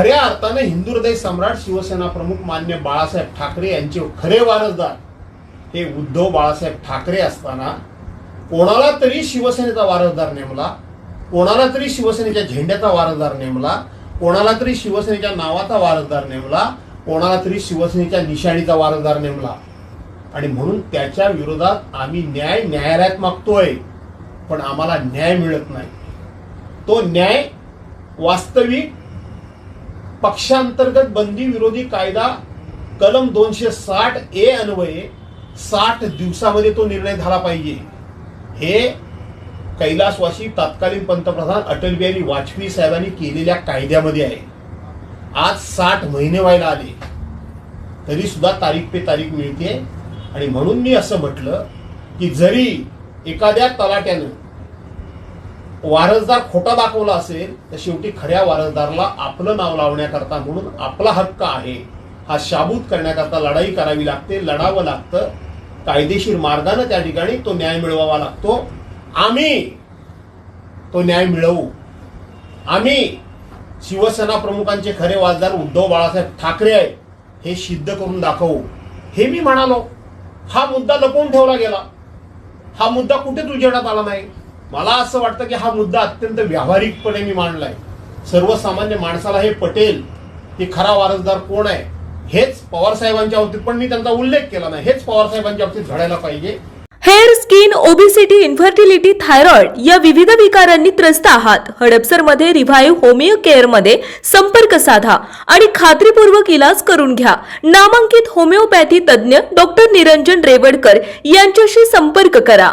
खऱ्या अर्थाने हिंदू हृदय सम्राट शिवसेना प्रमुख मान्य बाळासाहेब ठाकरे यांचे खरे वारसदार हे उद्धव बाळासाहेब ठाकरे असताना कोणाला तरी शिवसेनेचा वारसदार नेमला, कोणाला तरी शिवसेनेच्या झेंड्याचा वारसदार नेमला, कोणाला तरी शिवसेनेच्या नावाचा वारसदार नेमला, कोणाला तरी शिवसेनेच्या निशाणीचा वारसदार नेमला आणि म्हणून त्याच्या विरोधात आम्ही न्यायालयात मागतोय, पण आम्हाला न्याय मिळत नाही। तो न्याय वास्तविक पक्षांतर्गत बंदी विरोधी कायदा कलम 260A अन्वये 60 दिवसामध्ये तो निर्णय झाला पाहिजे। हे कैलासवासी तत्कालीन पंतप्रधान अटल बिहारी वाजपेयी साहेबांनी केलेल्या कायद्यामध्ये आहे। आज 60 महिने व्हायला आले तरी सुद्धा तारीख पे तारीख मिळते आणि म्हणून मी असं म्हटलं की जरी एखाद्या तलाट्यानं वारसदार खोटा दाखवला असेल तर शेवटी खऱ्या वारसदाराला आपलं नाव लावण्याकरता म्हणून आपला हक्क आहे हा शाबूत करण्याकरता लढाई करावी लागते, लढावं लागतं, कायदेशीर मार्गाने त्या ठिकाणी तो न्याय मिळवावा लागतो। आम्ही तो न्याय मिळवू। आम्ही शिवसेना प्रमुखांचे खरे वारसदार उद्धव बाळासाहेब ठाकरे आहे हे सिद्ध करून दाखवू। हे मी म्हणालो, हा मुद्दा लपवून ठेवला गेला, हा मुद्दा कुठेच उजेडात आला नाही। मला असं वाटतं की हा मुद्दा अत्यंत व्यावहारिकपणे मी मांडलाय, सर्वसामान्य माणसाला हे पटेल की खरा वारसदार कोण आहे। हेच पवार साहेबांच्या बाबतीत पण मी त्यांचा उल्लेख केला नाही, हेच पवार साहेबांच्या बाबतीत घडायला पाहिजे। Hair, skin, obesity, infertility, thyroid या विविध विकारांनी त्रस्त आहात? हडपसरमध्ये रिव्हाइव्ह होमिओ केअर मध्ये संपर्क साधा आणि खात्रीपूर्वक इलाज करून घ्या। नामांकित होमिओपॅथी तज्ञ डॉक्टर निरंजन रेवडकर यांच्याशी संपर्क करा।